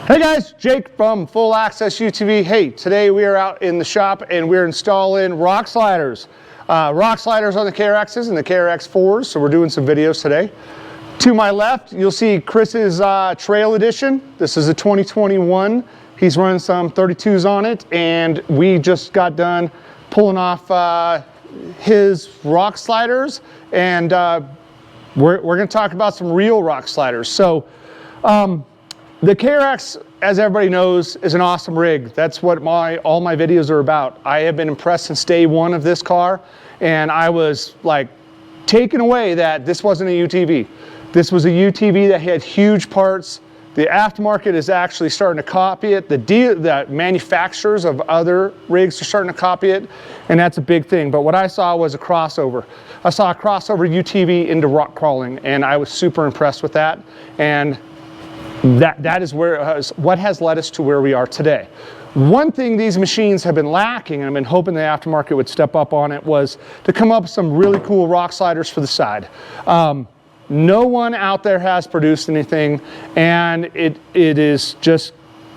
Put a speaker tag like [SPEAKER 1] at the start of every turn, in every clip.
[SPEAKER 1] Hey guys, Jake from Full Access UTV. Hey, today we are out in the shop and we're installing rock sliders. Rock sliders on the KRXs and the KRX 4s, so we're doing some videos today. To my left, you'll see Chris's Trail Edition. This is a 2021. He's running some 32s on it, and we just got done pulling off his rock sliders, and we're going to talk about some real rock sliders. So the KRX, as everybody knows, is an awesome rig. That's what all my videos are about. I have been impressed since day one of this car, and I was like taken away that this wasn't a UTV. This was a UTV that had huge parts. The aftermarket is actually starting to copy it. The manufacturers of other rigs are starting to copy it, and that's a big thing. But what I saw was a crossover. I saw a crossover UTV into rock crawling, and I was super impressed with that. And that is what has led us to where we are today. One thing these machines have been lacking, and I've been hoping the aftermarket would step up on it, was to come up with some really cool rock sliders for the side. No one out there has produced anything, and it is just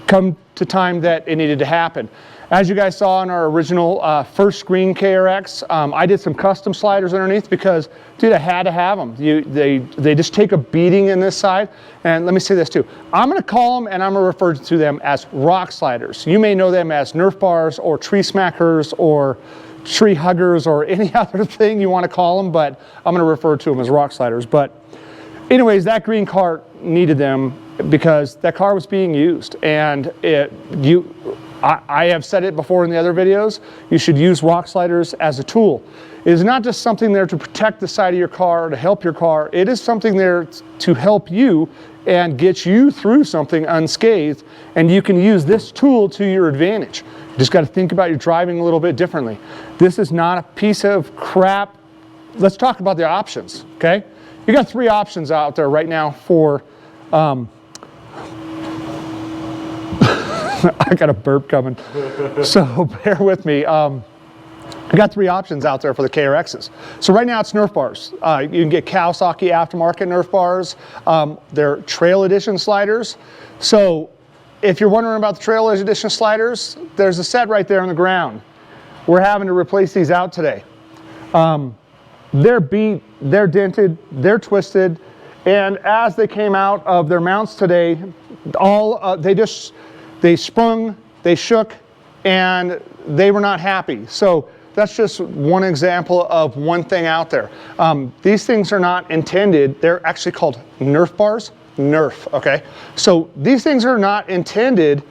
[SPEAKER 1] come to time that it needed to happen. As you guys saw in our original first screen KRX, I did some custom sliders underneath because, dude, I had to have them. They just take a beating in this side. And let me say this too. I'm going to call them, and I'm going to refer to them as rock sliders. You may know them as Nerf bars or tree smackers or tree huggers or any other thing you want to call them, but I'm going to refer to them as rock sliders. But anyways, that green cart needed them because that car was being used, and I have said it before in the other videos, you should use rock sliders as a tool. It is not just something there to protect the side of your car, to help your car. It is something there to help you and get you through something unscathed, and you can use this tool to your advantage. You just got to think about your driving a little bit differently. This is not a piece of crap. Let's talk about the options, okay? You got three options out there right now for I got a burp coming, so bear with me. I got three options out there for the KRXs. So right now it's Nerf bars. You can get Kawasaki aftermarket Nerf bars. They're Trail Edition sliders. So if you're wondering about the Trail Edition sliders, there's a set right there on the ground. We're having to replace these out today. They're beat, they're dented, they're twisted, and as they came out of their mounts today, they sprung, they shook, and they were not happy. So that's just one example of one thing out there. These things are not intended, they're actually called Nerf bars. Nerf, okay? So these things are not intended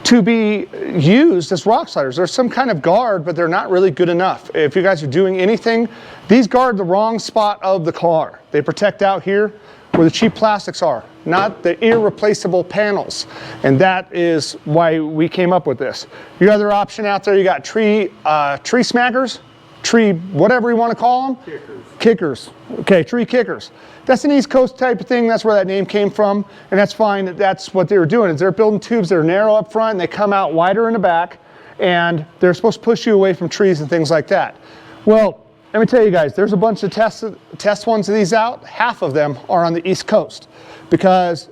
[SPEAKER 1] to be used as rock sliders. There's some kind of guard, but they're not really good enough. If you guys are doing anything, these guard the wrong spot of the car. They protect out here where the cheap plastics are, not the irreplaceable panels. And that is why we came up with this. Your other option out there, you got tree smackers, tree, whatever you want to call them. Kickers. Okay, tree kickers. That's an East Coast type of thing. That's where that name came from, and that's fine. That's what they were doing. Is they're building tubes that are narrow up front, and they come out wider in the back, and they're supposed to push you away from trees and things like that. Well, let me tell you guys, there's a bunch of test ones of these out. Half of them are on the East Coast, because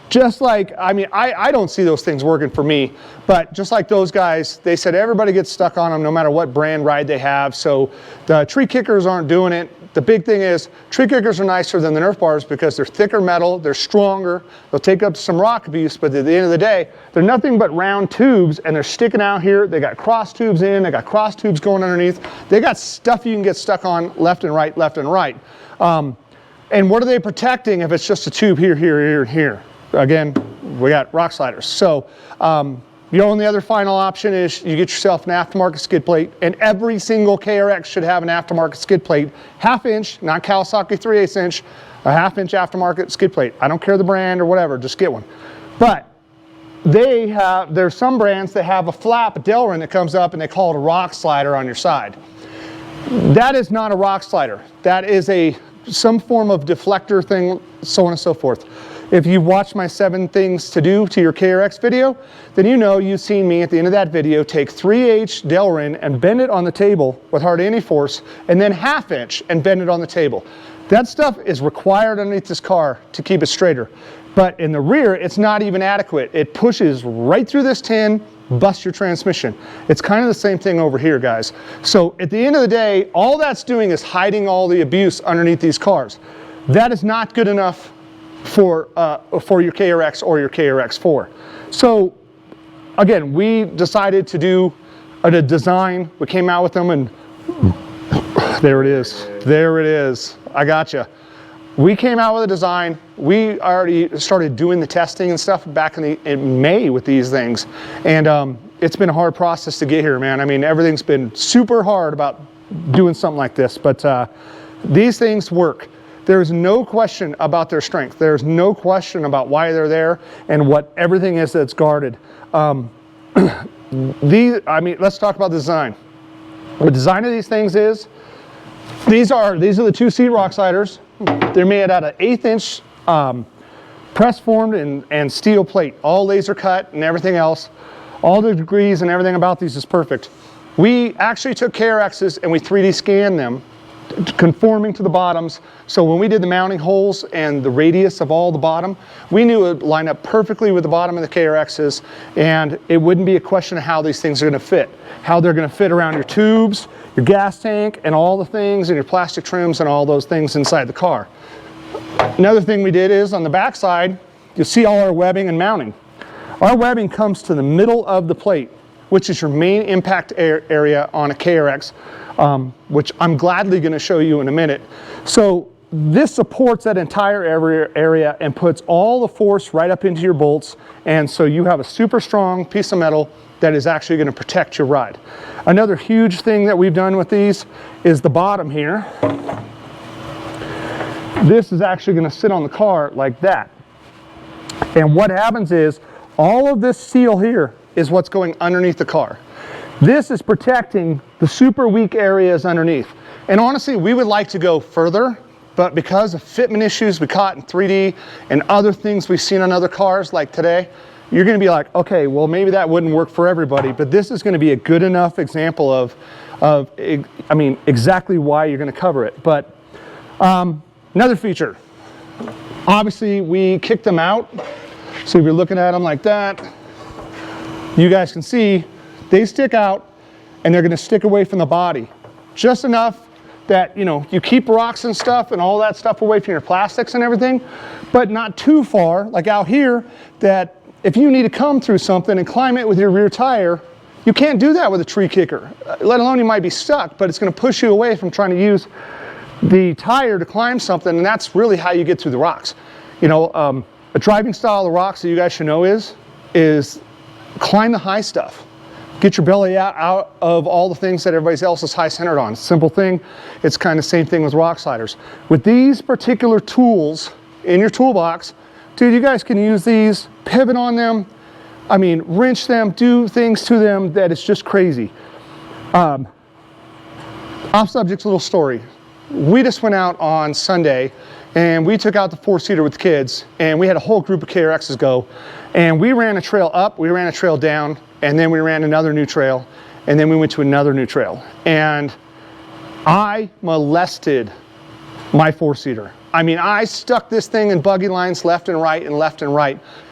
[SPEAKER 1] just like, I mean, I don't see those things working for me, but just like those guys, they said everybody gets stuck on them no matter what brand ride they have. So the tree kickers aren't doing it. The big thing is tree kickers are nicer than the Nerf bars because they're thicker metal, they're stronger, they'll take up some rock abuse, but at the end of the day, they're nothing but round tubes, and they're sticking out here. They got cross tubes in, they got cross tubes going underneath. They got stuff you can get stuck on left and right, left and right. And what are they protecting if it's just a tube here, here, here, and here? Again, we got rock sliders. So the only other final option is you get yourself an aftermarket skid plate, and every single KRX should have an aftermarket skid plate, 1/2 inch, not Kawasaki 3/8 inch, a 1/2 inch aftermarket skid plate. I don't care the brand or whatever, just get one. But there's some brands that have a flap, a Delrin that comes up, and they call it a rock slider on your side. That is not a rock slider. That is some form of deflector thing, so on and so forth. If you watch my 7 things to do to your KRX video, then you know you've seen me at the end of that video take 3/8 Delrin and bend it on the table with hardly any force, and then 1/2 inch and bend it on the table. That stuff is required underneath this car to keep it straighter. But in the rear, it's not even adequate. It pushes right through this tin, busts your transmission. It's kind of the same thing over here, guys. So at the end of the day, all that's doing is hiding all the abuse underneath these cars. That is not good enough for your KRX or your KRX4. So again, we decided to do a design. We came out with them, and there it is. There it is. I gotcha. We came out with a design. We already started doing the testing and stuff back in May with these things. And it's been a hard process to get here, man. I mean, everything's been super hard about doing something like this, but these things work. There's no question about their strength. There's no question about why they're there and what everything is that's guarded. I mean, let's talk about the design. The design of these things is, these are the two-seat rock sliders. They're made out of 1/8 inch press formed and steel plate, all laser cut and everything else. All the degrees and everything about these is perfect. We actually took KRXs and we 3D scanned them, conforming to the bottoms. So when we did the mounting holes and the radius of all the bottom, we knew it would line up perfectly with the bottom of the KRXs, and it wouldn't be a question of how these things are going to fit, how they're going to fit around your tubes, your gas tank, and all the things, and your plastic trims and all those things inside the car. Another thing we did is on the back side, you'll see all our webbing and mounting. Our webbing comes to the middle of the plate, which is your main impact area on a KRX, which I'm gladly going to show you in a minute. So this supports that entire area and puts all the force right up into your bolts, and so you have a super strong piece of metal that is actually going to protect your ride. Another huge thing that we've done with these is the bottom here. This is actually going to sit on the car like that. And what happens is all of this steel here is what's going underneath the car. This is protecting the super weak areas underneath. And honestly, we would like to go further, but because of fitment issues we caught in 3D and other things we've seen on other cars like today, you're going to be like, okay, well, maybe that wouldn't work for everybody, but this is going to be a good enough example of I mean, exactly why you're going to cover it. But another feature, obviously we kicked them out. So if you're looking at them like that, you guys can see they stick out and they're going to stick away from the body. Just enough that, you know, you keep rocks and stuff and all that stuff away from your plastics and everything, but not too far, like out here, that if you need to come through something and climb it with your rear tire, you can't do that with a tree kicker, let alone you might be stuck, but it's going to push you away from trying to use the tire to climb something, and that's really how you get through the rocks. You know, a driving style of the rocks that you guys should know is climb the high stuff. Get your belly out of all the things that everybody else is high centered on. Simple thing. It's kind of the same thing with rock sliders. With these particular tools in your toolbox, dude, you guys can use these, pivot on them, I mean, wrench them, do things to them that it's just crazy. Off subject, little story. We just went out on Sunday and we took out the 4-seater with the kids, and we had a whole group of KRXs go, and we ran a trail up, we ran a trail down, and then we ran another new trail, and then we went to another new trail. And I molested my 4-seater. I mean, I stuck this thing in buggy lines left and right,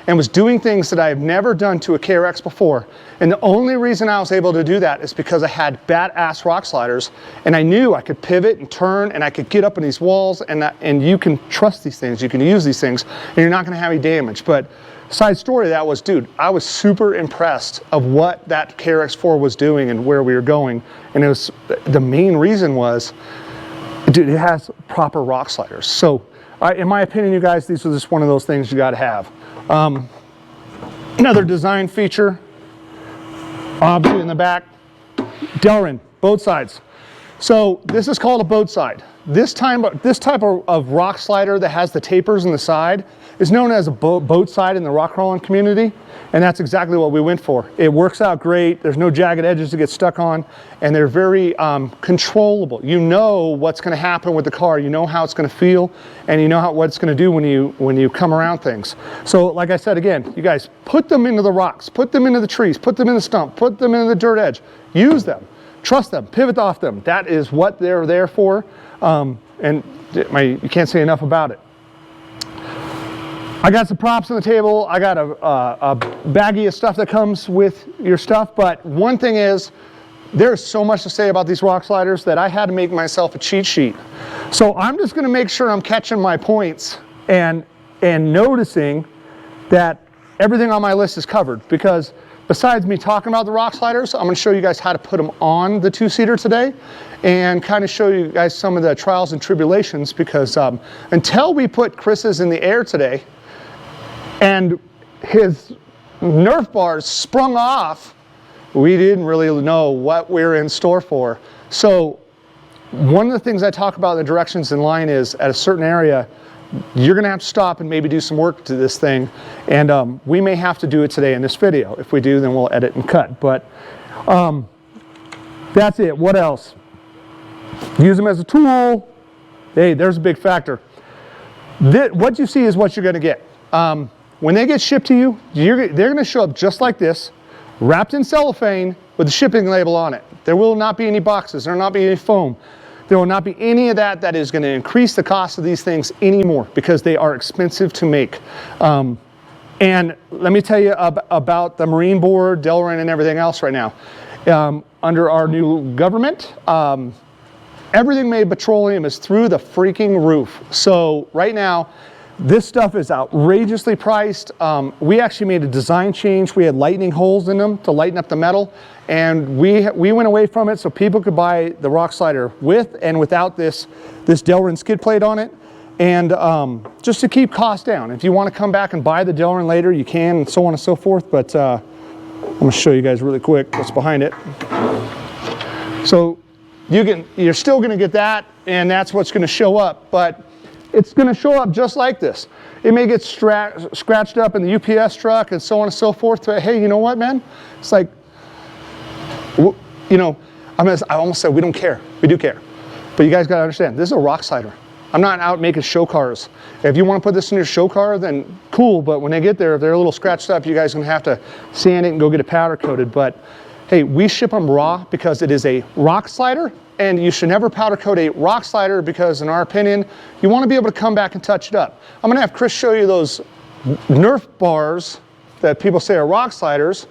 [SPEAKER 1] and was doing things that I've never done to a KRX before. And the only reason I was able to do that is because I had badass rock sliders, and I knew I could pivot and turn, and I could get up in these walls, and you can trust these things, you can use these things, and you're not gonna have any damage. But side story of that was, dude, I was super impressed of what that KRX4 was doing and where we were going. And it was, the main reason was, dude, it has proper rock sliders. So in my opinion, you guys, these are just one of those things you got to have. Another design feature, obviously in the back, Delrin, both sides. So this is called a boat side. This type of rock slider that has the tapers in the side is known as a boat side in the rock crawling community, and that's exactly what we went for. It works out great. There's no jagged edges to get stuck on, and they're very controllable. You know what's going to happen with the car. You know how it's going to feel, and you know what it's going to do when you come around things. So like I said again, you guys put them into the rocks, put them into the trees, put them in the stump, put them into the dirt edge. Use them. Trust them, pivot off them. That is what they're there for. and you can't say enough about it. I got some props on the table. I got a baggie of stuff that comes with your stuff, but one thing is, there's so much to say about these rock sliders that I had to make myself a cheat sheet. So I'm just gonna make sure I'm catching my points and noticing that everything on my list is covered, because besides me talking about the rock sliders, I'm gonna show you guys how to put them on the two-seater today and kind of show you guys some of the trials and tribulations, because until we put Chris's in the air today and his Nerf bars sprung off, we didn't really know what we were in store for. So one of the things I talk about in the directions in line is, at a certain area, you're gonna have to stop and maybe do some work to this thing, and we may have to do it today in this video. If we do, then we'll edit and cut, but that's it. What else? Use them as a tool. Hey, there's a big factor. What you see is what you're gonna get. When they get shipped to you, they're gonna show up just like this, wrapped in cellophane with the shipping label on it. There will not be any boxes, there will not be any foam. There will not be any of that that is going to increase the cost of these things anymore, because they are expensive to make. And let me tell you about the Marine Board, Delrin, and everything else right now. Under our new government, everything made petroleum is through the freaking roof. So right now, this stuff is outrageously priced. We actually made a design change. We had lightning holes in them to lighten up the metal, and we went away from it so people could buy the rock slider with and without this Delrin skid plate on it, and just to keep costs down. If you want to come back and buy the Delrin later, you can, and so on and so forth, but I'm going to show you guys really quick what's behind it. So you're still going to get that, and that's what's going to show up, but it's going to show up just like this. It may get scratched up in the UPS truck and so on and so forth, but hey, you know what, man? It's like, you know, I almost said we don't care. We do care. But you guys got to understand, this is a rock slider. I'm not out making show cars. If you want to put this in your show car, then cool, but when they get there, if they're a little scratched up, you guys are going to have to sand it and go get it powder coated. But hey, we ship them raw because it is a rock slider, and you should never powder coat a rock slider because, in our opinion, you want to be able to come back and touch it up. I'm going to have Chris show you those Nerf bars that people say are rock sliders,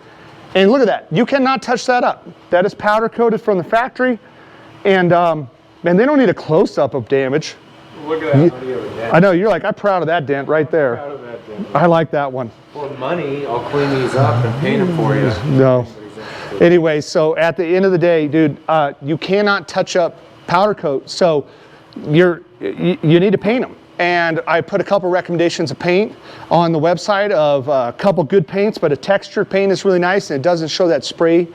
[SPEAKER 1] and look at that. You cannot touch that up. That is powder coated from the factory, and man, they don't need a close-up of damage.
[SPEAKER 2] Look at that money of a dent.
[SPEAKER 1] I know, you're like, I'm proud of that dent right there.
[SPEAKER 2] Proud of that dent.
[SPEAKER 1] I like that one.
[SPEAKER 2] For money, I'll clean these up and paint them for you.
[SPEAKER 1] No. Anyway, so at the end of the day, dude, you cannot touch up powder coat, so you need to paint them. And I put a couple recommendations of paint on the website of a couple good paints, but a textured paint is really nice, and it doesn't show that spray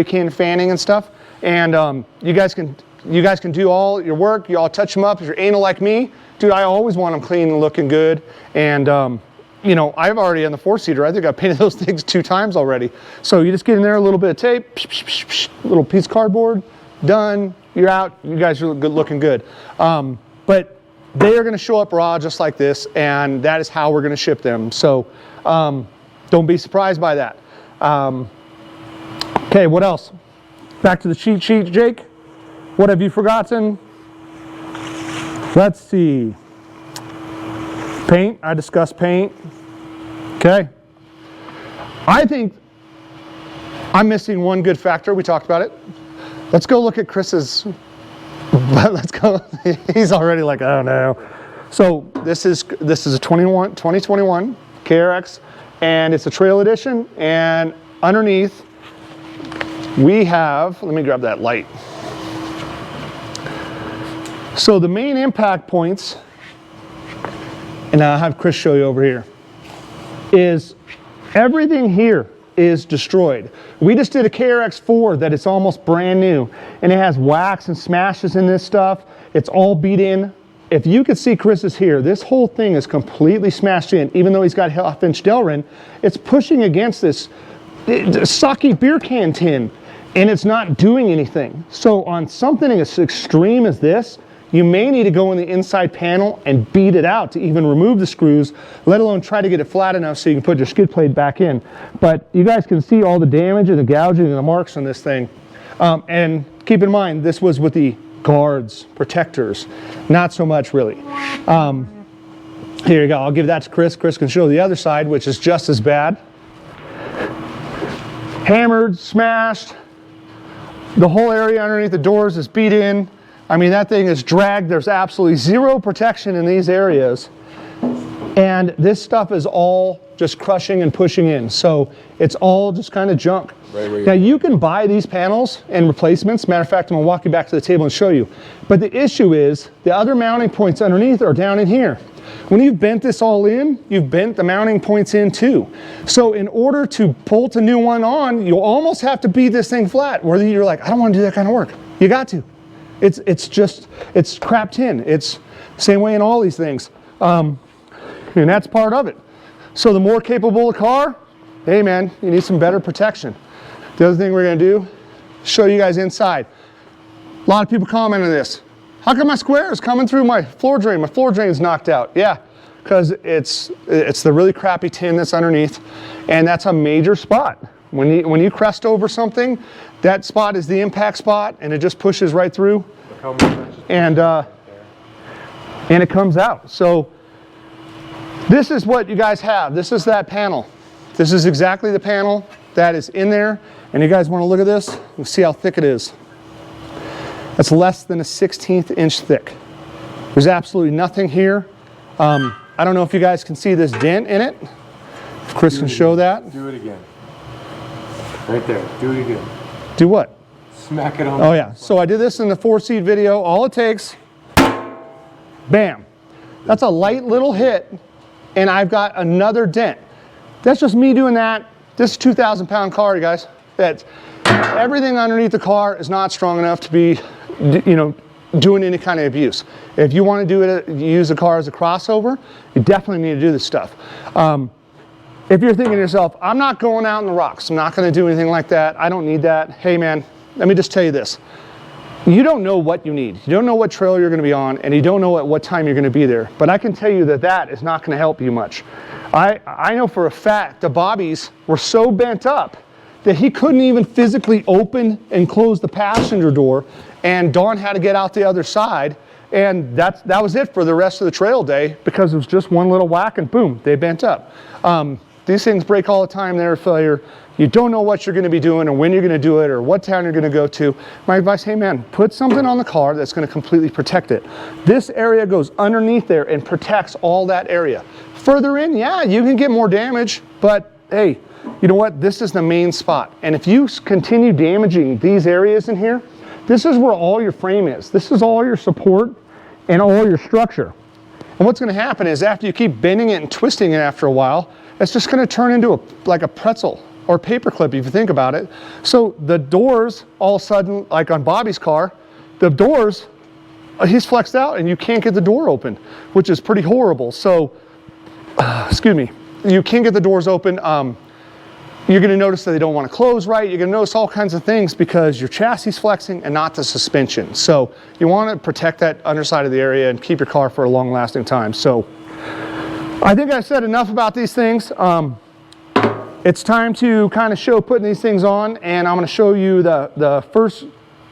[SPEAKER 1] can fanning and stuff. And you guys can do all your work. You all touch them up. If you're anal like me, dude, I always want them clean and looking good. And you know, I've already on the 4-seater, I think I've painted those things 2 times already. So you just get in there, a little bit of tape, little piece of cardboard, done, you're out, you guys are looking good. But they are gonna show up raw just like this, and that is how we're gonna ship them. So don't be surprised by that. Okay, what else? Back to the cheat sheet, Jake. What have you forgotten? Let's see. Paint, I discussed paint. Okay. I think I'm missing one good factor. We talked about it. Let's go look at Chris's. Let's go. He's already like, oh no. So this is a 2021 KRX, and it's a Trail Edition. And underneath we have, let me grab that light. So the main impact points, and I'll have Chris show you over here, is everything here is destroyed. We just did a KRX 4 that is almost brand new, and it has wax and smashes in this stuff. It's all beat in. If you could see Chris's here, this whole thing is completely smashed in. Even though he's got half-inch Delrin, it's pushing against this sake beer can tin, and it's not doing anything. So on something as extreme as this, you may need to go in the inside panel and beat it out to even remove the screws, let alone try to get it flat enough so you can put your skid plate back in. But you guys can see all the damage and the gouging and the marks on this thing. And keep in mind, this was with the guards, protectors. Not so much really. Here you go, I'll give that to Chris. Chris can show the other side, which is just as bad. Hammered, smashed. The whole area underneath the doors is beat in. I mean, that thing is dragged. There's absolutely zero protection in these areas. And this stuff is all just crushing and pushing in. So it's all just kind of junk. Now you can buy these panels and replacements. Matter of fact, I'm gonna walk you back to the table and show you. But the issue is the other mounting points underneath are down in here. When you've bent this all in, you've bent the mounting points in too. So in order to bolt a new one on, you'll almost have to beat this thing flat, where you're like, I don't want to do that kind of work. You got to. It's crap tin. It's the same way in all these things. And that's part of it. So the more capable the car, hey man, you need some better protection. The other thing we're gonna do, show you guys inside. A lot of people comment on this. How come my square is coming through my floor drain? My floor drain is knocked out. Yeah, because it's the really crappy tin that's underneath, and that's a major spot. When you crest over something, that spot is the impact spot, and it just pushes right through, and it comes out. So this is what you guys have. This is that panel. This is exactly the panel that is in there, and you guys want to look at this and see how thick it is. That's less than a 1/16 inch thick. There's absolutely nothing here. I don't know if you guys can see this dent in it. If Chris can show that.
[SPEAKER 2] Do it again. Right there. Do it again.
[SPEAKER 1] Do what?
[SPEAKER 2] Smack it on.
[SPEAKER 1] Oh yeah. So I did this in the 4-seat video. All it takes, bam. That's a light little hit, and I've got another dent. That's just me doing that. This is a 2,000-pound car, you guys. That's everything underneath the car is not strong enough to be, doing any kind of abuse. If you want to do it, use the car as a crossover, you definitely need to do this stuff. If you're thinking to yourself, I'm not going out in the rocks, I'm not going to do anything like that, I don't need that. Hey man, let me just tell you this. You don't know what you need. You don't know what trail you're going to be on, and you don't know at what time you're going to be there. But I can tell you that that is not going to help you much. I know for a fact the bobbies were so bent up that he couldn't even physically open and close the passenger door, and Dawn had to get out the other side, and that was it for the rest of the trail day, because it was just one little whack and boom, they bent up. These things break all the time. They're a failure. You don't know what you're going to be doing or when you're going to do it or what town you're going to go to. My advice, hey man, put something on the car that's going to completely protect it. This area goes underneath there and protects all that area. Further in, yeah, you can get more damage, but hey, you know what? This is the main spot. And if you continue damaging these areas in here, this is where all your frame is. This is all your support and all your structure. And what's going to happen is after you keep bending it and twisting it after a while, it's just going to turn into like a pretzel or paperclip if you think about it. So the doors, all of a sudden, like on Bobby's car, the doors, he's flexed out and you can't get the door open, which is pretty horrible. So, excuse me, you can't get the doors open. You're going to notice that they don't want to close right. You're going to notice all kinds of things because your chassis is flexing and not the suspension. So you want to protect that underside of the area and keep your car for a long lasting time. So I think I said enough about these things. It's time to kind of show putting these things on, and I'm going to show you the first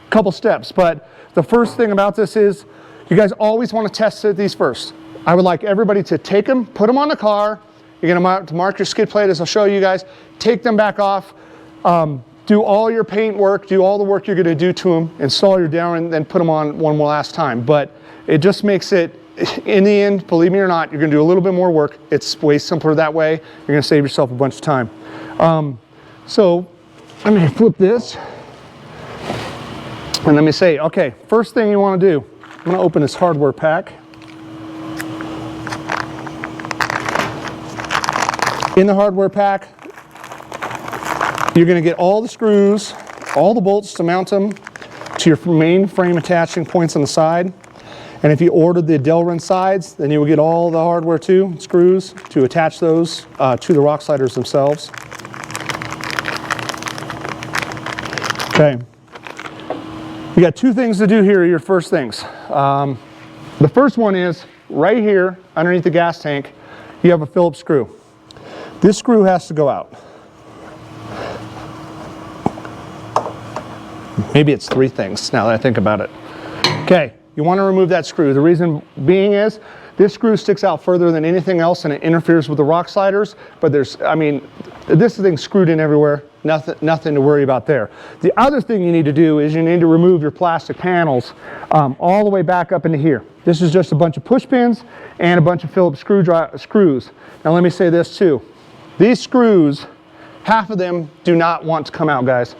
[SPEAKER 1] couple steps. But the first thing about this is you guys always want to test these first. I would like everybody to take them, put them on the car. You're going to mark your skid plate, as I'll show you guys. Take them back off. Do all your paint work, do all the work you're going to do to them, install your down, and then put them on one last time. But it just makes it, in the end, believe me or not, you're going to do a little bit more work. It's way simpler that way. You're going to save yourself a bunch of time. So I'm going to flip this. And let me say, okay, first thing you want to do, I'm going to open this hardware pack. In the hardware pack, you're going to get all the screws, all the bolts to mount them to your main frame attaching points on the side. And if you ordered the Delrin sides, then you will get all the hardware too, screws to attach those to the rock sliders themselves. Okay. You got two things to do here, your first things. The first one is right here underneath the gas tank, you have a Phillips screw. This screw has to go out. Maybe it's three things now that I think about it. Okay, you want to remove that screw. The reason being is this screw sticks out further than anything else and it interferes with the rock sliders, but this thing's screwed in everywhere. Nothing to worry about there. The other thing you need to do is you need to remove your plastic panels all the way back up into here. This is just a bunch of push pins and a bunch of Phillips screws. Now let me say this too. These screws, half of them do not want to come out, guys.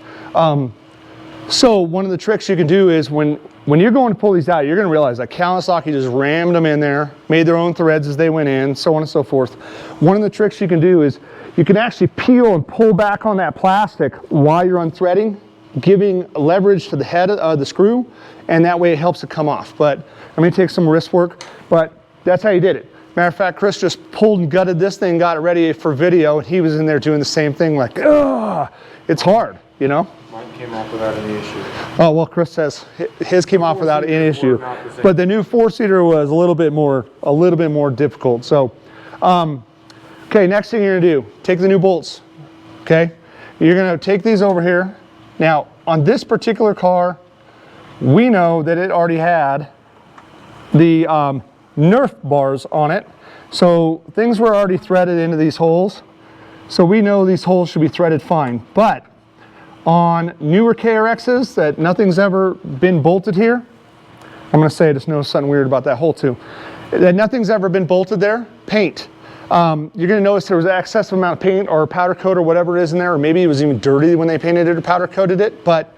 [SPEAKER 1] So one of the tricks you can do is when you're going to pull these out, you're going to realize that Kawasaki just rammed them in there, made their own threads as they went in, so on and so forth. One of the tricks you can do is you can actually peel and pull back on that plastic while you're unthreading, giving leverage to the head of the screw, and that way it helps it come off. But I'm going to take some wrist work, but that's how you did it. Matter of fact, Chris just pulled and gutted this thing, got it ready for video, and he was in there doing the same thing, like, ugh, it's hard, you know?
[SPEAKER 2] Mine came off without any issue.
[SPEAKER 1] Oh, well, Chris says his came off without any issue, but the new four-seater was a little bit more difficult. So, okay, next thing you're gonna do, take the new bolts. Okay, you're gonna take these over here. Now, on this particular car, we know that it already had the Nerf bars on it, so things were already threaded into these holes. So we know these holes should be threaded fine, but on newer KRXs that nothing's ever been bolted here, I'm going to say just know something weird about that hole too, that nothing's ever been bolted there, paint. You're going to notice there was an excessive amount of paint or powder coat or whatever it is in there, or maybe it was even dirty when they painted it or powder coated it, but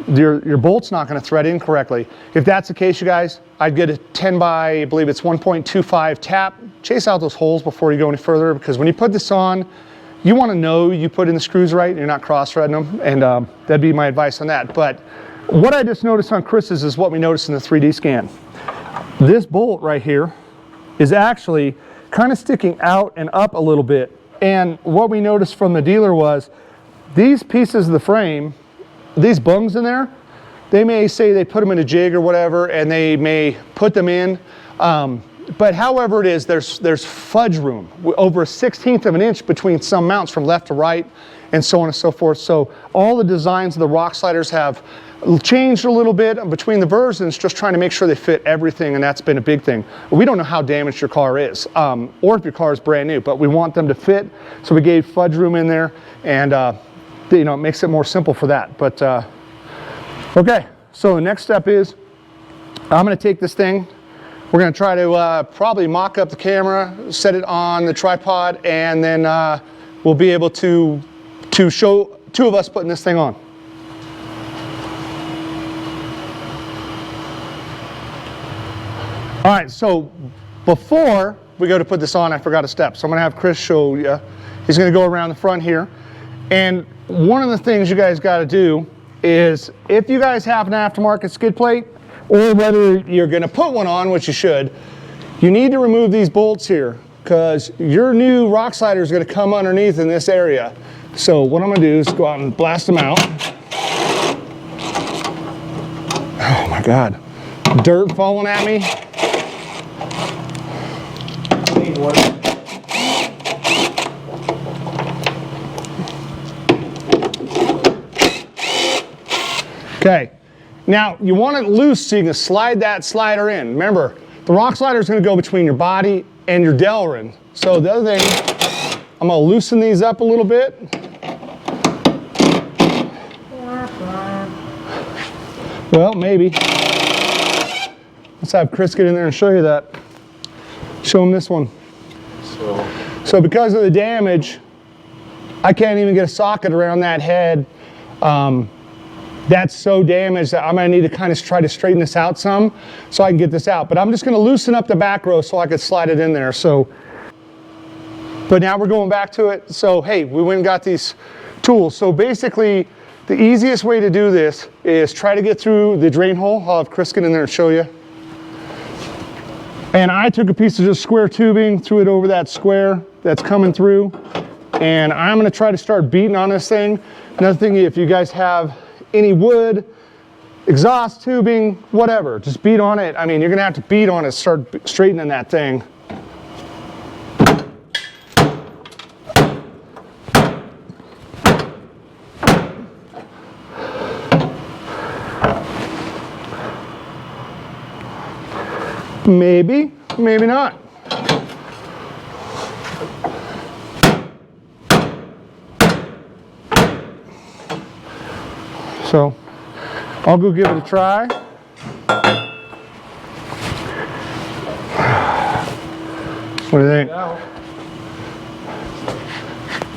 [SPEAKER 1] your bolt's not going to thread in correctly. If that's the case, you guys, I'd get a 10 by, I believe it's 1.25 tap. Chase out those holes before you go any further, because when you put this on, you want to know you put in the screws right and you're not cross-threading them, and that'd be my advice on that. But what I just noticed on Chris's is what we noticed in the 3D scan. This bolt right here is actually kind of sticking out and up a little bit, and what we noticed from the dealer was these pieces of the frame, these bungs in there, they may say they put them in a jig or whatever, and they may put them in. But however it is, there's fudge room, over 1/16 of an inch between some mounts from left to right, and so on and so forth. So all the designs of the rock sliders have changed a little bit between the versions, just trying to make sure they fit everything, and that's been a big thing. We don't know how damaged your car is, or if your car is brand new, but we want them to fit, so we gave fudge room in there, and you know, it makes it more simple for that. But okay, so the next step is I'm going to take this thing. We're going to try to probably mock up the camera, set it on the tripod, and then we'll be able to show two of us putting this thing on. All right, so before we go to put this on, I forgot a step. So I'm going to have Chris show you. He's going to go around the front here. And one of the things you guys got to do is, if you guys have an aftermarket skid plate, or whether you're going to put one on, which you should, you need to remove these bolts here, because your new rock slider is going to come underneath in this area. So what I'm going to do is go out and blast them out. Oh my God, dirt falling at me. Okay. Now, you want it loose so you can slide that slider in. Remember, the rock slider is going to go between your body and your Delrin. So the other thing, I'm going to loosen these up a little bit. Well, maybe. Let's have Chris get in there and show you that. Show him this one. So because of the damage, I can't even get a socket around that head. That's so damaged that I'm going to need to kind of try to straighten this out some so I can get this out. But I'm just going to loosen up the back row so I could slide it in there. So, but now we're going back to it. So hey, we went and got these tools. So basically, the easiest way to do this is try to get through the drain hole. I'll have Chris get in there and show you. And I took a piece of just square tubing, threw it over that square that's coming through. And I'm going to try to start beating on this thing. Another thing, if you guys have any wood, exhaust tubing, whatever, just beat on it. I mean, you're gonna have to beat on it, start straightening that thing. Maybe, maybe not. So I'll go give it a try. What do you think?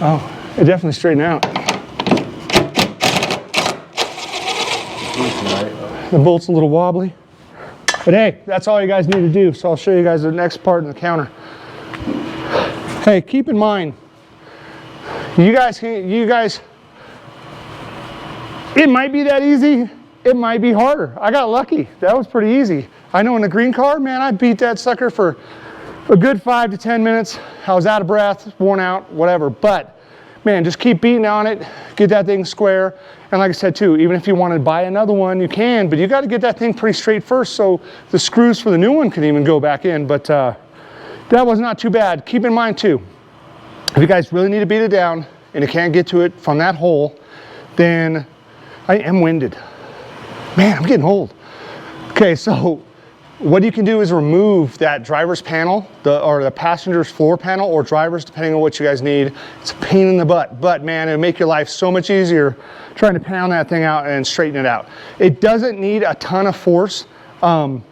[SPEAKER 1] Oh, it definitely straightened out. The bolt's a little wobbly. But hey, that's all you guys need to do. So I'll show you guys the next part in the counter. Hey, keep in mind, you guys, it might be that easy. It might be harder. I got lucky. That was pretty easy. I know in the green car, man, I beat that sucker for a good 5 to 10 minutes. I was out of breath, worn out, whatever. But man, just keep beating on it, get that thing square. And like I said too, even if you want to buy another one, you can, but you got to get that thing pretty straight first so the screws for the new one can even go back in. But that was not too bad. Keep in mind too, if you guys really need to beat it down and you can't get to it from that hole, then I am winded. Man, I'm getting old. Okay, so what you can do is remove that driver's panel, or the passenger's floor panel, or driver's, depending on what you guys need. It's a pain in the butt, but man, it'll make your life so much easier trying to pound that thing out and straighten it out. It doesn't need a ton of force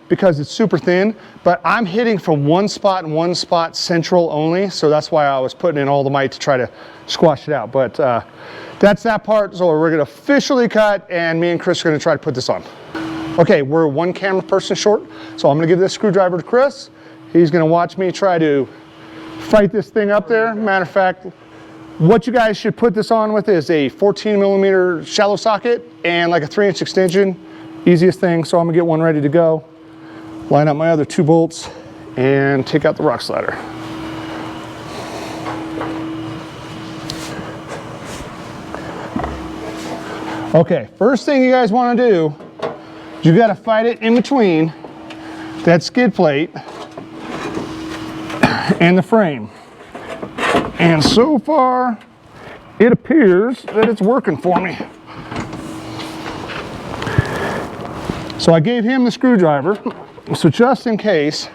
[SPEAKER 1] because it's super thin, but I'm hitting from one spot and one spot central only, so that's why I was putting in all the might to try to squash it out. But that's that part. So we're gonna officially cut, and me and Chris are gonna try to put this on. Okay, we're one camera person short, so I'm gonna give this screwdriver to Chris. He's gonna watch me try to fight this thing up there. Matter of fact, what you guys should put this on with is a 14mm shallow socket and like a 3-inch extension. Easiest thing, so I'm gonna get one ready to go. Line up my other 2 bolts and take out the rock slider. Okay, first thing you guys wanna do, you gotta fight it in between that skid plate and the frame. And so far, it appears that it's working for me. So I gave him the screwdriver, so just in case,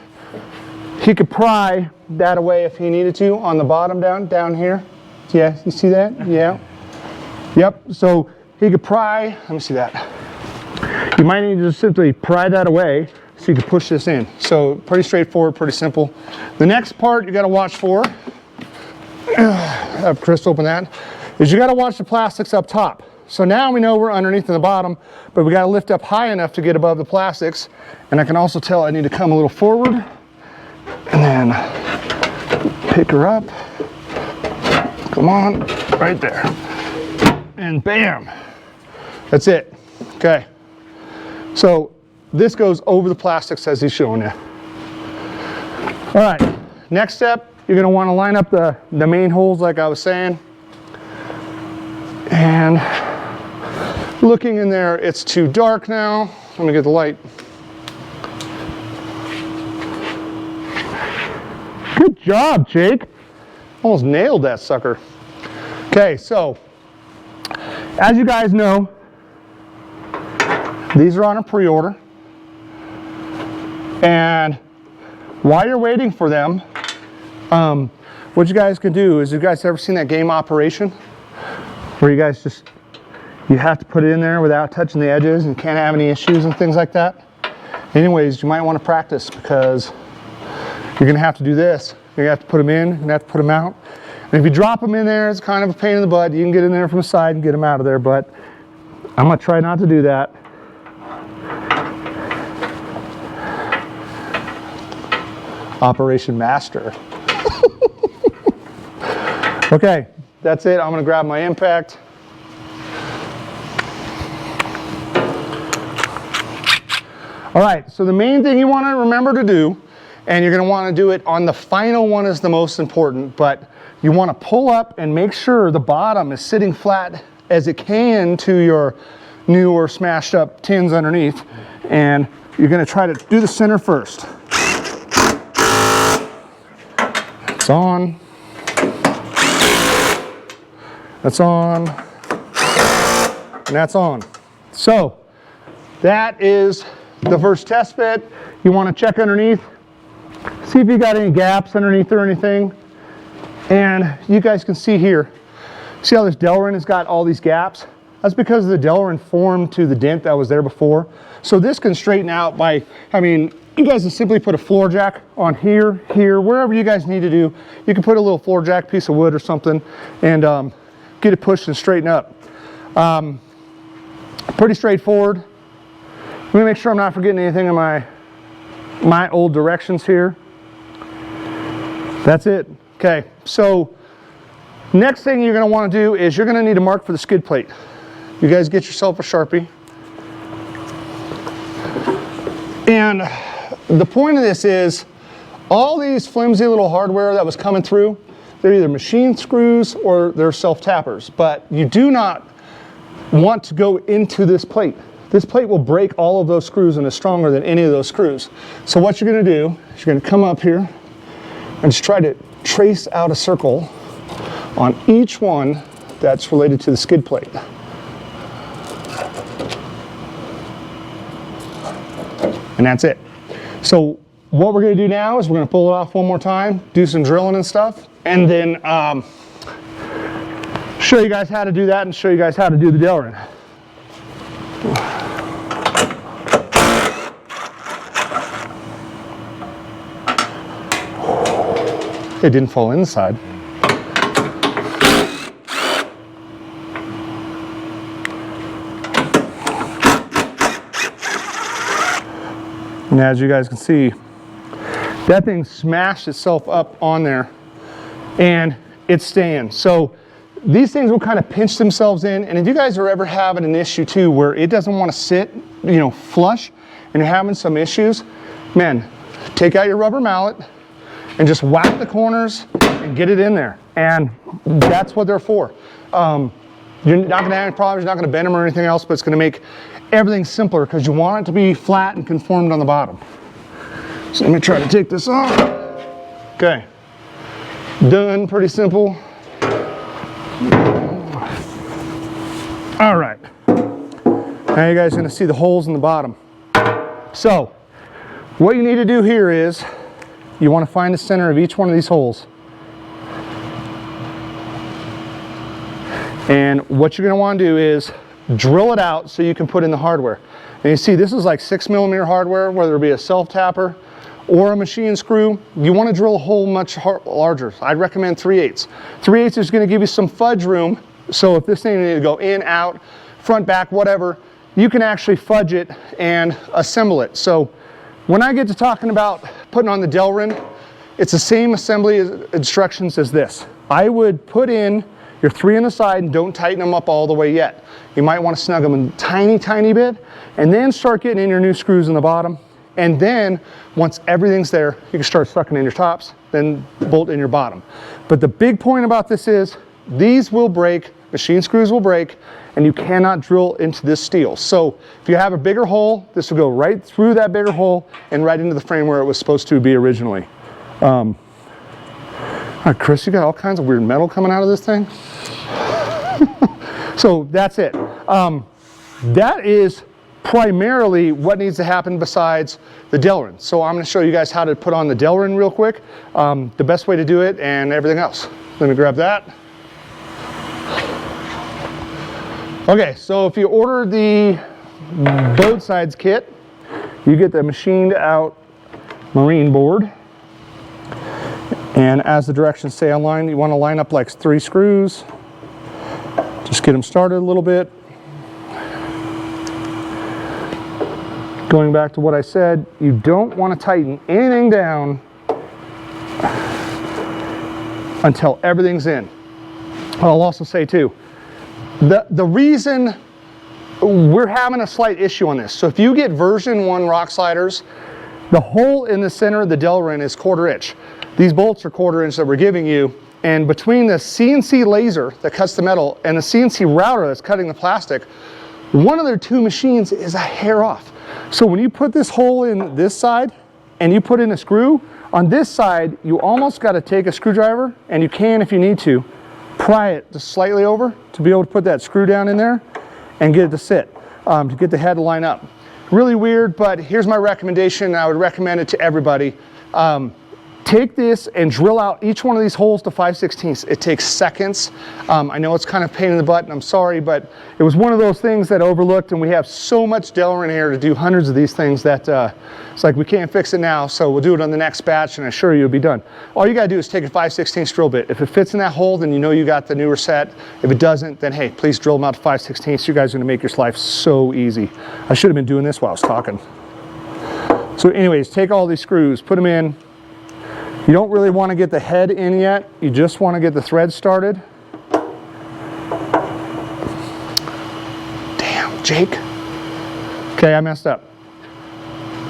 [SPEAKER 1] he could pry that away if he needed to on the bottom down here. Yeah, you see that? Yeah. Yep, so he could pry, let me see that. You might need to just simply pry that away so you can push this in. So pretty straightforward, pretty simple. The next part you gotta watch for, have Chris open that, is you gotta watch the plastics up top. So now we know we're underneath and the bottom, but we gotta lift up high enough to get above the plastics. And I can also tell I need to come a little forward and then pick her up. Come on, right there. And bam, that's it, okay. So this goes over the plastics as he's showing you. All right, next step, you're gonna wanna line up the main holes like I was saying. And looking in there, it's too dark now. Let me get the light. Good job, Jake. Almost nailed that sucker. Okay, so as you guys know, these are on a pre-order. And while you're waiting for them, what you guys can do is, you guys ever seen that game Operation? Where you guys just, you have to put it in there without touching the edges and can't have any issues and things like that. Anyways, you might want to practice because you're going to have to do this. You're going to have to put them in, you're going to have to put them out. And if you drop them in there, it's kind of a pain in the butt. You can get in there from the side and get them out of there, but I'm going to try not to do that. Operation Master. Okay, that's it. I'm going to grab my impact. All right, so the main thing you want to remember to do, and you're going to want to do it on the final one is the most important, but you want to pull up and make sure the bottom is sitting flat as it can to your new or smashed up tins underneath. And you're going to try to do the center first. It's on. That's on. And that's on. So that is the first test bit. You want to check underneath, See if you got any gaps underneath or anything. And you guys can see here, see how this Delrin has got all these gaps? That's because the Delrin formed to the dent that was there before. So this can straighten out by, I mean, you guys can simply put a floor jack on here, wherever you guys need to do. You can put a little floor jack piece of wood or something and get it pushed and straighten up. Pretty straightforward. Let me make sure I'm not forgetting anything in my old directions here. That's it. Okay, so next thing you're going to want to do is you're going to need a mark for the skid plate. You guys get yourself a Sharpie. And the point of this is all these flimsy little hardware that was coming through, they're either machine screws or they're self-tappers, but you do not want to go into this plate. This plate will break all of those screws and is stronger than any of those screws. So what you're going to do is you're going to come up here and just try to trace out a circle on each one that's related to the skid plate. And that's it. So what we're going to do now is we're going to pull it off one more time, do some drilling and stuff, and then show you guys how to do that and show you guys how to do the Delrin. It didn't fall inside. And as you guys can see, that thing smashed itself up on there and it's staying. So these things will kind of pinch themselves in. And if you guys are ever having an issue too, where it doesn't want to sit, you know, flush, and you're having some issues, man, take out your rubber mallet and just whack the corners and get it in there. And that's what they're for. You're not going to have any problems, you're not going to bend them or anything else, but it's going to make everything simpler because you want it to be flat and conformed on the bottom. So let me try to take this off. Okay, done, pretty simple. All right, now you guys are going to see the holes in the bottom. So what you need to do here is you want to find the center of each one of these holes. And what you're going to want to do is drill it out so you can put in the hardware. And you see this is like 6mm hardware, whether it be a self-tapper or a machine screw. You want to drill a hole much larger. I'd recommend 3/8. 3/8 is going to give you some fudge room, so if this thing needs to go in, out, front, back, whatever, you can actually fudge it and assemble it. So when I get to talking about putting on the Delrin, it's the same assembly instructions as this. I would put in your 3 on the side and don't tighten them up all the way yet. You might want to snug them a tiny bit and then start getting in your new screws in the bottom. And then once everything's there, you can start sucking in your tops, then bolt in your bottom. But the big point about this is these will break, machine screws will break, and you cannot drill into this steel. So if you have a bigger hole, this will go right through that bigger hole and right into the frame where it was supposed to be originally. All right, Chris, you got all kinds of weird metal coming out of this thing. So that's it. That is primarily what needs to happen besides the Delrin. So I'm going to show you guys how to put on the Delrin real quick, the best way to do it and everything else. Let me grab that. Okay, so if you order the both sides kit, you get the machined out marine board. And as the directions say online, you want to line up like 3 screws. Just get them started a little bit. Going back to what I said, you don't want to tighten anything down until everything's in. I'll also say too, the reason we're having a slight issue on this, so if you get version 1 rock sliders, the hole in the center of the Delrin is 1/4 inch. These bolts are 1/4 inch that we're giving you, and between the CNC laser that cuts the metal and the CNC router that's cutting the plastic, one of their 2 machines is a hair off. So when you put this hole in this side and you put in a screw, on this side you almost got to take a screwdriver, and you can if you need to, pry it just slightly over to be able to put that screw down in there and get it to sit, to get the head to line up. Really weird, but here's my recommendation. I would recommend it to everybody. take this and drill out each one of these holes to 5/16. It takes seconds. I know it's kind of a pain in the butt, and I'm sorry, but it was one of those things that I overlooked, and we have so much Delrin here to do hundreds of these things that it's like we can't fix it now, so we'll do it on the next batch, and I assure you it'll be done. All you gotta do is take a 5/16 drill bit. If it fits in that hole, then you know you got the newer set. If it doesn't, then hey, please drill them out to 5/16. You guys are gonna make your life so easy. I should have been doing this while I was talking. So anyways, take all these screws, put them in. You don't really want to get the head in yet. You just want to get the thread started. Damn, Jake. Okay, I messed up.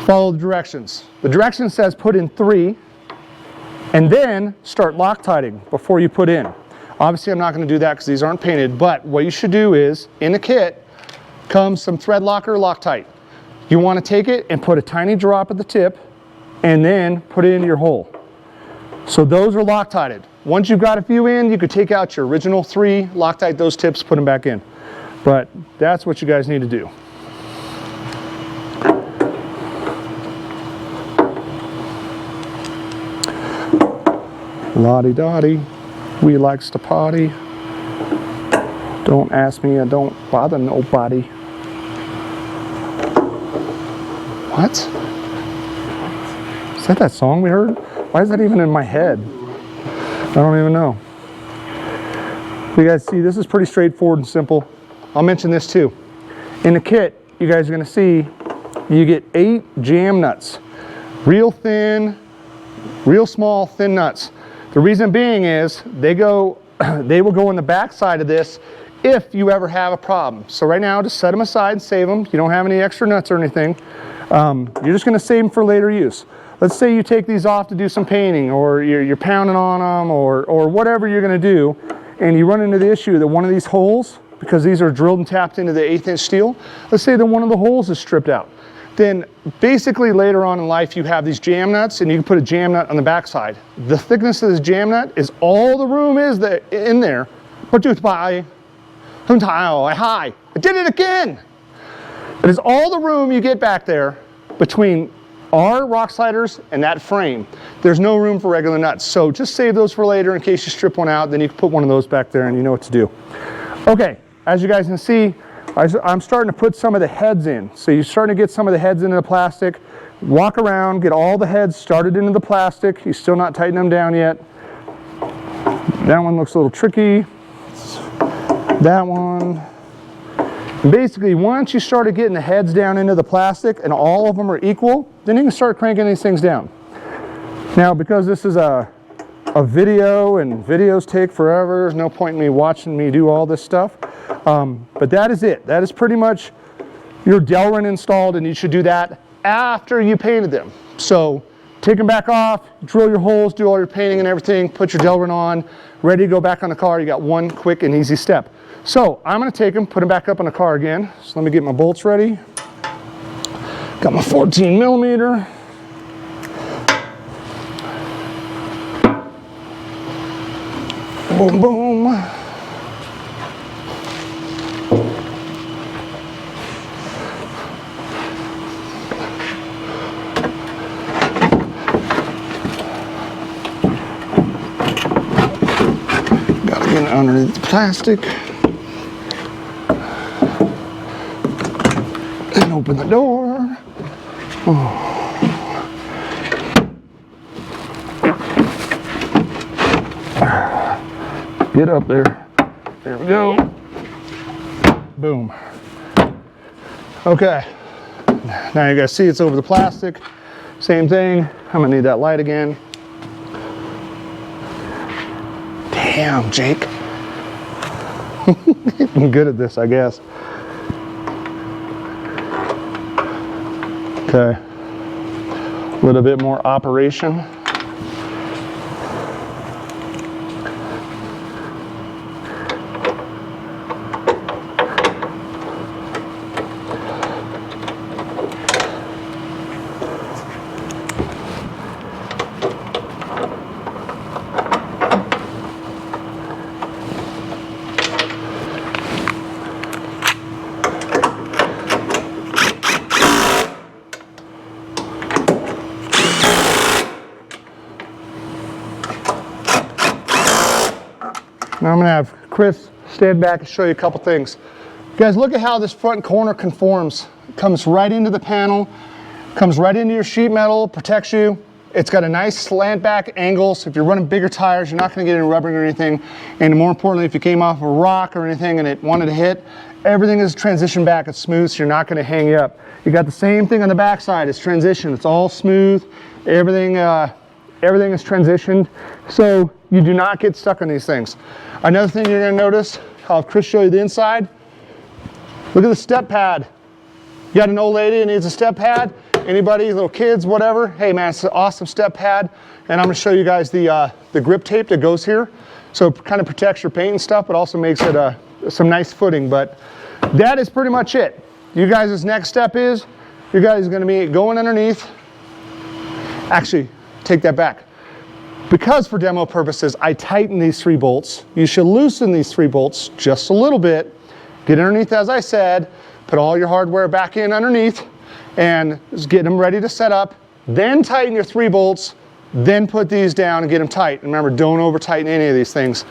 [SPEAKER 1] Follow the directions. The direction says put in 3 and then start Loctiting before you put in. Obviously, I'm not going to do that because these aren't painted, but what you should do is, in the kit comes some thread locker Loctite. You want to take it and put a tiny drop at the tip and then put it into your hole. So those are Loctited. Once you've got a few in, you could take out your original 3, Loctite those tips, put them back in. But that's what you guys need to do. Lottie-dottie, we likes to party. Don't ask me, I don't bother nobody. What? Is that song we heard? Why is that even in my head? I don't even know. You guys see, this is pretty straightforward and simple. I'll mention this too. In the kit, you guys are gonna see, you get 8 jam nuts. Real thin, real small, thin nuts. The reason being is, they will go in the back side of this if you ever have a problem. So right now, just set them aside and save them. You don't have any extra nuts or anything. You're just gonna save them for later use. Let's say you take these off to do some painting, or you're pounding on them, or whatever you're going to do, and you run into the issue that one of these holes, because these are drilled and tapped into the 1/8" steel, let's say that one of the holes is stripped out. Then basically later on in life you have these jam nuts, and you can put a jam nut on the back side. The thickness of this jam nut is all the room is in there. I did it again! It is all the room you get back there between our rock sliders and that frame. There's no room for regular nuts. So just save those for later in case you strip one out, then you can put one of those back there and you know what to do. Okay, as you guys can see, I'm starting to put some of the heads in. So you're starting to get some of the heads into the plastic. Walk around, get all the heads started into the plastic. You're still not tightening them down yet. That one looks a little tricky. That one. And basically, once you started getting the heads down into the plastic and all of them are equal, then you can start cranking these things down. Now, because this is a video and videos take forever, there's no point in me watching me do all this stuff. But that is it. That is pretty much your Delrin installed, and you should do that after you painted them. So take them back off, drill your holes, do all your painting and everything, put your Delrin on, ready to go back on the car. You got one quick and easy step. So I'm going to take them, put them back up on the car again. So let me get my bolts ready. Got my 14mm. Boom, boom. Gotta get underneath the plastic. And open the door. Oh. Get up there. There we go. Boom. Okay. Now you guys see it's over the plastic. Same thing. I'm gonna need that light again. Damn, Jake. I'm good at this, I guess. Okay. A little bit more operation. Now I'm gonna have Chris stand back and show you a couple things. Guys, look at how this front corner conforms. It comes right into the panel, comes right into your sheet metal, protects you. It's got a nice slant back angle, so if you're running bigger tires, you're not gonna get any rubbing or anything. And more importantly, if you came off a rock or anything and it wanted to hit, everything is transitioned back, it's smooth, so you're not gonna hang you up. You got the same thing on the back side, it's transition, it's all smooth, everything is transitioned, so you do not get stuck on these things. Another thing you're gonna notice, I'll have Chris show you the inside. Look at the step pad. You got an old lady who needs a step pad, anybody, little kids, whatever, hey man, it's an awesome step pad. And I'm gonna show you guys the grip tape that goes here. So it kind of protects your paint and stuff, but also makes it some nice footing. But that is pretty much it. You guys' next step is, you guys are gonna be going underneath. Actually, take that back. Because for demo purposes, I tighten these 3 bolts. You should loosen these 3 bolts just a little bit. Get underneath, as I said, put all your hardware back in underneath, and just get them ready to set up. Then tighten your 3 bolts, then put these down and get them tight. And remember, don't over tighten any of these things.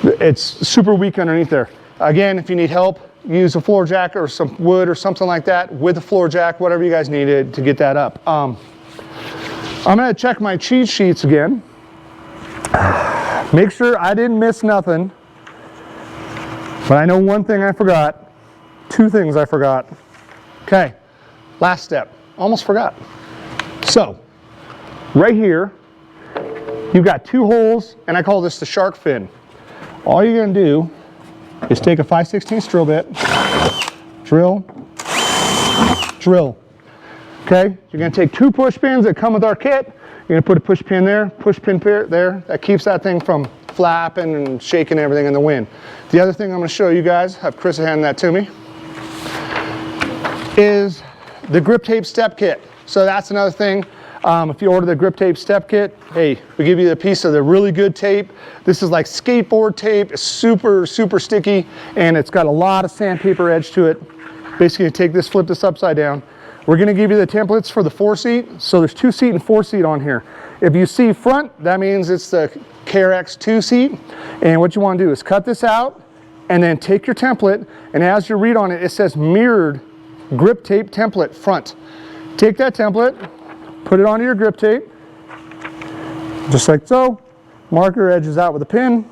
[SPEAKER 1] It's super weak underneath there. Again, if you need help, use a floor jack or some wood or something like that with a floor jack, whatever you guys needed to get that up. I'm gonna check my cheat sheets again. Make sure I didn't miss nothing. But I know one thing I forgot. 2 things I forgot. Okay, last step. Almost forgot. So, right here, you've got 2 holes, and I call this the shark fin. All you're gonna do is take a 5/16 drill bit, drill, drill. Okay, you're gonna take 2 push pins that come with our kit. You're gonna put a push pin there, push pin there. That keeps that thing from flapping and shaking everything in the wind. The other thing I'm gonna show you guys, have Chris hand that to me, is the grip tape step kit. So that's another thing. If you order the grip tape step kit, hey, we give you a piece of the really good tape. This is like skateboard tape. It's super, super sticky, and it's got a lot of sandpaper edge to it. Basically, you take this, flip this upside down. We're gonna give you the templates for the 4-seat. So there's 2-seat and 4-seat on here. If you see front, that means it's the KRX 2-seat. And what you wanna do is cut this out, and then take your template, and as you read on it, it says mirrored grip tape template front. Take that template, put it onto your grip tape, just like so. Mark your edges out with a pin,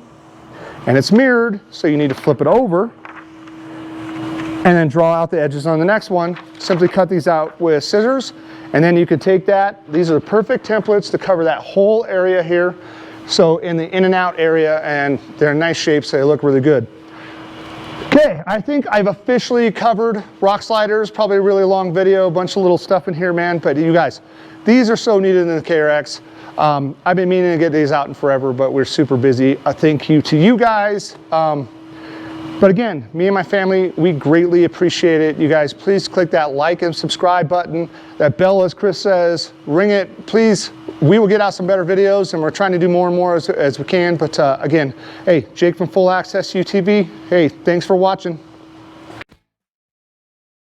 [SPEAKER 1] and it's mirrored, so you need to flip it over, and then draw out the edges on the next one. Simply cut these out with scissors, and then you could take that. These are the perfect templates to cover that whole area here. So in the in and out area, and they're in nice shape, so they look really good. Okay, I think I've officially covered rock sliders. Probably a really long video, a bunch of little stuff in here, man. But you guys, these are so needed in the KRX. I've been meaning to get these out in forever, but we're super busy. A thank you to you guys. But again, me and my family, we greatly appreciate it. You guys, please click that like and subscribe button. That bell, as Chris says, ring it, please. We will get out some better videos, and we're trying to do more and more as we can. But again, hey, Jake from Full Access UTV, hey, thanks for watching.